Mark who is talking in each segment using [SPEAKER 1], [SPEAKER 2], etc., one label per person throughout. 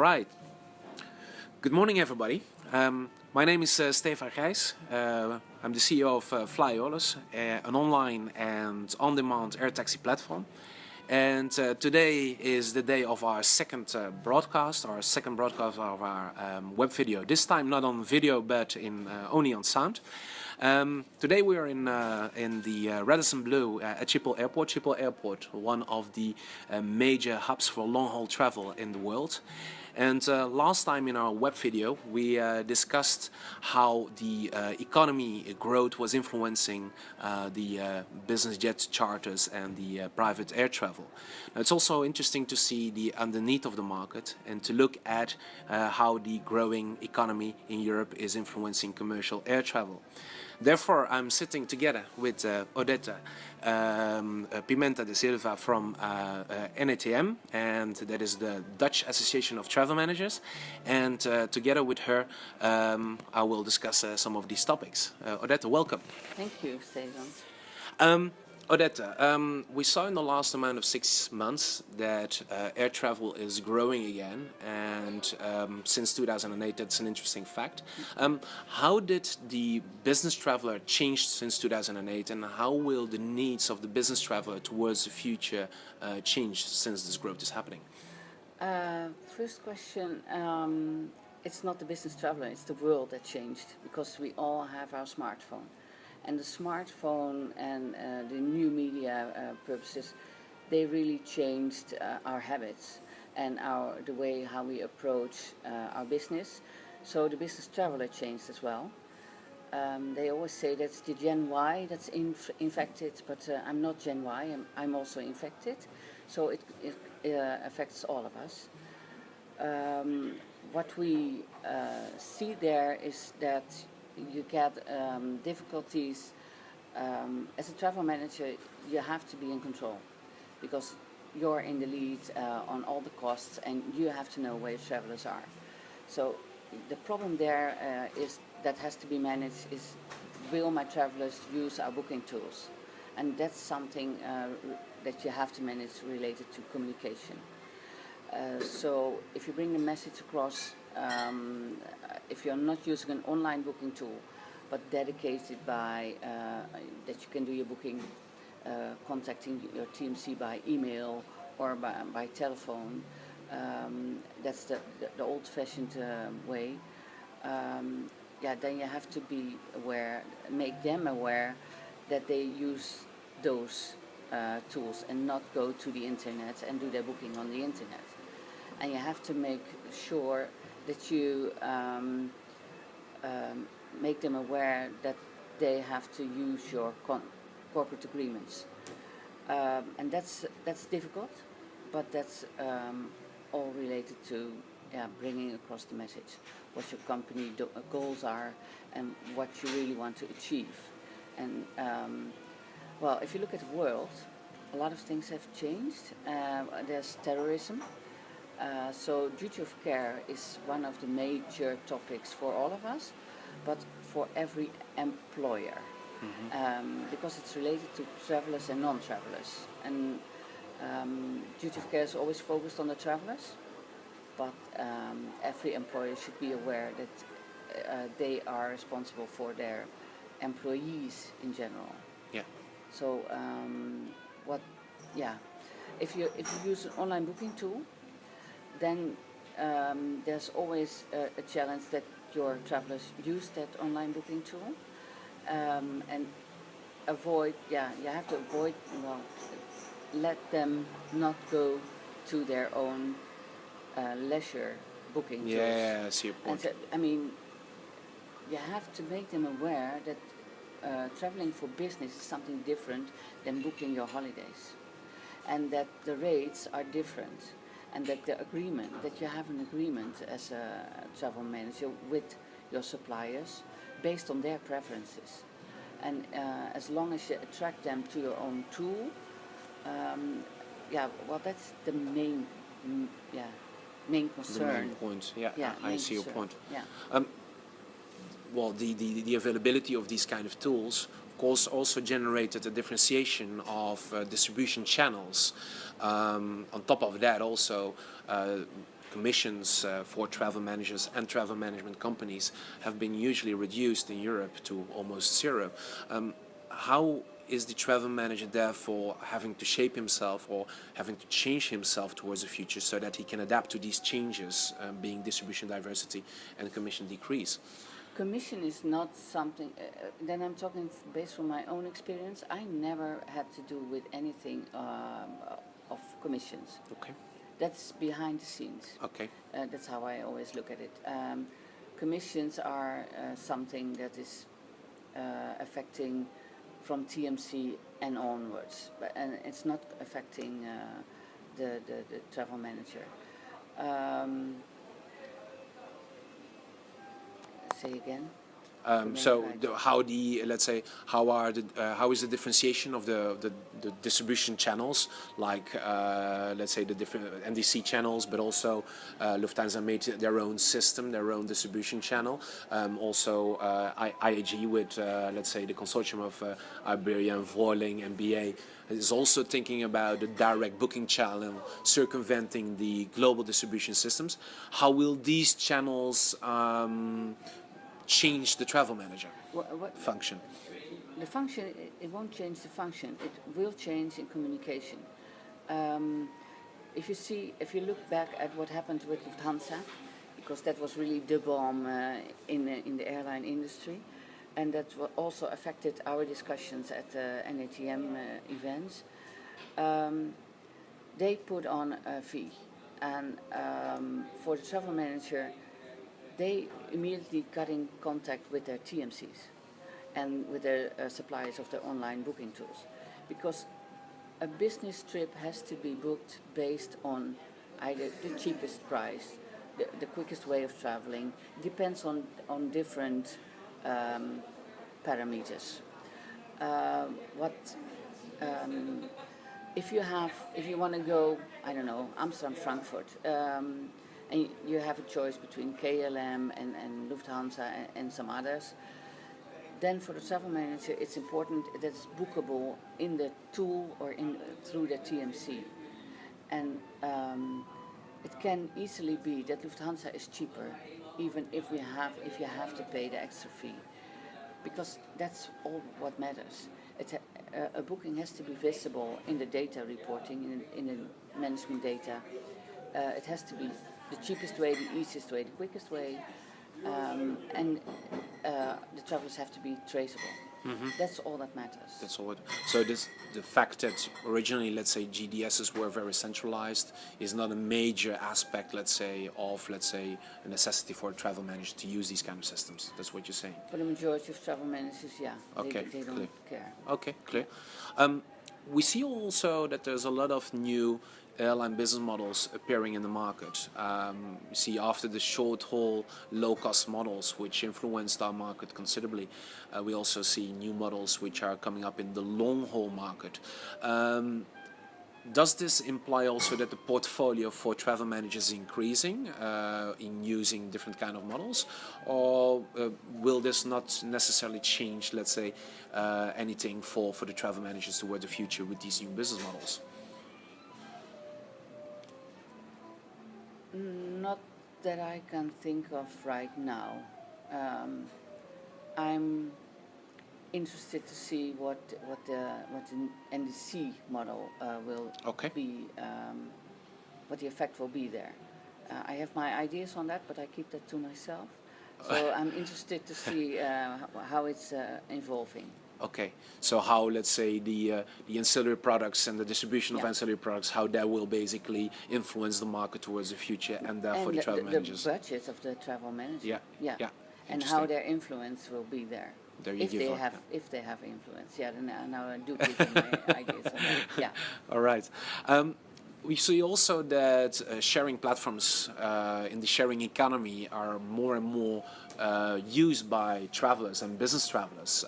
[SPEAKER 1] right. Good morning, everybody. My name is Stefan Gijs. I'm the CEO of Flyolus, an online and on-demand air taxi platform. And today is the day of our second broadcast of our web video. This time not on video, but only on sound. Today we are in the Radisson Blu at Schiphol Airport. Schiphol Airport, one of the major hubs for long-haul travel in the world. And last time in our web video, we discussed how the economy growth was influencing the business jet charters and the private air travel. Now, it's also interesting to see the underneath of the market and to look at how the growing economy in Europe is influencing commercial air travel. Therefore, I'm sitting together with Odette Pimenta de Silva from NATM, and that is the Dutch Association of Travel Managers. And together with her, I will discuss some of these topics. Odette, welcome.
[SPEAKER 2] Thank you, Stefan.
[SPEAKER 1] Odette, we saw in the last amount of 6 months that air travel is growing again, and since 2008, that's an interesting fact. How did the business traveler change since 2008, and how will the needs of the business traveler towards the future change since this growth is happening?
[SPEAKER 2] First question, it's not the business traveler, it's the world that changed, because we all have our smartphone. And the smartphone and the new media purposes, they really changed our habits and the way how we approach our business. So the business traveler changed as well. They always say that's the Gen Y that's infected, but I'm not Gen Y, I'm also infected. So it affects all of us. What we see there is that you get difficulties. As a travel manager, you have to be in control because you're in the lead on all the costs and you have to know where your travelers are. So the problem there is that has to be managed is, will my travelers use our booking tools? And that's something that you have to manage related to communication. So if you bring the message across, if you're not using an online booking tool, but dedicated by that you can do your booking, contacting your TMC by email or by telephone, that's the old-fashioned way. Then you have to be aware, make them aware that they use those tools and not go to the internet and do their booking on the internet. And you have to make sure that you make them aware that they have to use your corporate agreements. And that's difficult, but that's all related to bringing across the message, what your company goals are and what you really want to achieve. And well, if you look at the world, a lot of things have changed. There's terrorism. So duty of care is one of the major topics for all of us, but for every employer, because it's related to travelers and non-travelers. And duty of care is always focused on the travelers, but every employer should be aware that they are responsible for their employees in general.
[SPEAKER 1] Yeah.
[SPEAKER 2] So if you use an online booking tool, then there's always a challenge that your travelers use that online booking tool and avoid, you have to avoid, let them not go to their own leisure booking tools.
[SPEAKER 1] Yeah, I see your point.
[SPEAKER 2] And you have to make them aware that traveling for business is something different than booking your holidays, and that the rates are different. And that that you have an agreement as a travel manager with your suppliers based on their preferences. And as long as you attract them to your own tool, that's the main concern.
[SPEAKER 1] The main point, I see your point.
[SPEAKER 2] Yeah.
[SPEAKER 1] Well, the availability of these kind of tools, of course, also generated a differentiation of distribution channels. On top of that, also, commissions for travel managers and travel management companies have been usually reduced in Europe to almost zero. How is the travel manager therefore having to shape himself or having to change himself towards the future so that he can adapt to these changes, being distribution diversity and commission decrease?
[SPEAKER 2] Commission is not something, then I'm talking based on my own experience. I never had to do with anything of commissions.
[SPEAKER 1] Okay.
[SPEAKER 2] That's behind the scenes.
[SPEAKER 1] Okay.
[SPEAKER 2] That's how I always look at it. Commissions are something that is affecting from TMC and onwards, and it's not affecting the travel manager. Say again.
[SPEAKER 1] Let's say how is the differentiation of the distribution channels, like let's say the different NDC channels, but also Lufthansa made their own system, their own distribution channel. Also IAG with let's say the consortium of Iberia and Vueling and BA is also thinking about the direct booking channel, circumventing the global distribution systems. How will these channels change the travel manager function?
[SPEAKER 2] The function, it won't change the function. It will change in communication. If you look back at what happened with Lufthansa, because that was really the bomb in the airline industry, and that also affected our discussions at NATM events. They put on a fee, and for the travel manager, they immediately got in contact with their TMCs and with their suppliers of their online booking tools, because a business trip has to be booked based on either the cheapest price, the quickest way of traveling. Depends on different parameters. If you want to go, I don't know, Amsterdam, Frankfurt, and you have a choice between KLM and Lufthansa and some others, then for the travel manager it's important that it's bookable in the tool or through the TMC. And it can easily be that Lufthansa is cheaper, even if you have to pay the extra fee, because that's all what matters. A booking has to be visible in the data reporting, in the management data. It has to be the cheapest way, the easiest way, the quickest way, and the travelers have to be traceable. Mm-hmm. That's all that matters.
[SPEAKER 1] That's all. So the fact that originally, let's say, GDSs were very centralized is not a major aspect, let's say, of a necessity for a travel manager to use these kind of systems. That's what you're saying.
[SPEAKER 2] For the majority of travel managers, yeah,
[SPEAKER 1] okay,
[SPEAKER 2] they don't care.
[SPEAKER 1] Okay, clear. We see also that there's a lot of new airline business models appearing in the market. You see, after the short-haul, low-cost models, which influenced our market considerably, we also see new models which are coming up in the long-haul market. Does this imply also that the portfolio for travel managers is increasing in using different kind of models, or will this not necessarily change, let's say, anything for the travel managers toward the future with these new business models?
[SPEAKER 2] Not that I can think of right now. I'm interested to see what the NDC model will be, what the effect will be there. I have my ideas on that, but I keep that to myself. So I'm interested to see how it's evolving.
[SPEAKER 1] Okay, so how, let's say, the ancillary products and the distribution of ancillary products, how that will basically influence the market towards the future and for the travel managers.
[SPEAKER 2] The budget of the travel managers.
[SPEAKER 1] Yeah.
[SPEAKER 2] And how their influence will be there. If they have influence. Yeah, now I do give them my ideas on that. Yeah.
[SPEAKER 1] All right. We see also that sharing platforms in the sharing economy are more and more used by travelers and business travelers.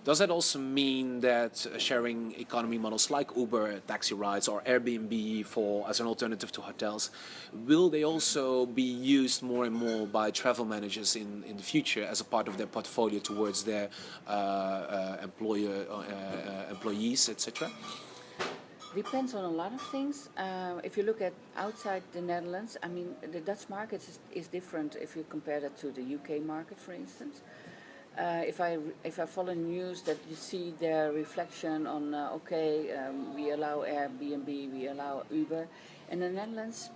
[SPEAKER 1] Does that also mean that sharing economy models like Uber, taxi rides, or Airbnb as an alternative to hotels, will they also be used more and more by travel managers in the future as a part of their portfolio towards their employees, etc.?
[SPEAKER 2] Depends on a lot of things. If you look at outside the Netherlands, I mean, the Dutch market is different if you compare that to the UK market, for instance. If I follow news that you see their reflection on, we allow Airbnb, we allow Uber. In the Netherlands,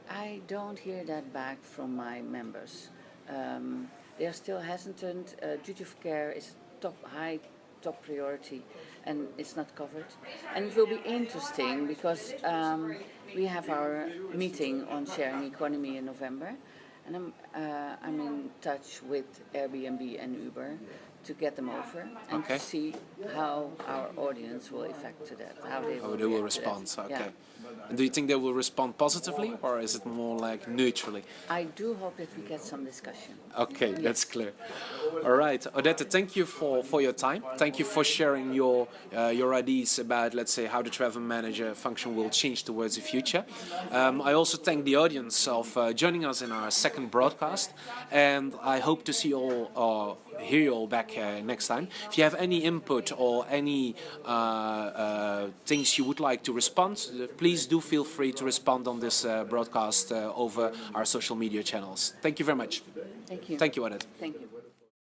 [SPEAKER 2] I don't hear that back from my members. They are still hesitant. Duty of care is top priority, and it's not covered. And it will be interesting because we have our meeting on sharing economy in November, and I'm in touch with Airbnb and Uber to get them over and
[SPEAKER 1] Okay.
[SPEAKER 2] to see how our audience will affect to that, how they
[SPEAKER 1] How
[SPEAKER 2] will,
[SPEAKER 1] they will
[SPEAKER 2] react to
[SPEAKER 1] respond.
[SPEAKER 2] that.
[SPEAKER 1] Okay.
[SPEAKER 2] Yeah.
[SPEAKER 1] And do you think they will respond positively, or is it more like neutrally?
[SPEAKER 2] I do hope that we get some discussion.
[SPEAKER 1] Okay, that's clear. All right, Odette, thank you for your time. Thank you for sharing your ideas about, let's say, how the travel manager function will change towards the future. I also thank the audience of joining us in our second broadcast, and I hope to see you all, hear you all back next time. If you have any input or any things you would like to respond, please do feel free to respond on this broadcast over our social media channels. Thank you very much.
[SPEAKER 2] Thank you.
[SPEAKER 1] Thank you, Odette.
[SPEAKER 2] Thank you.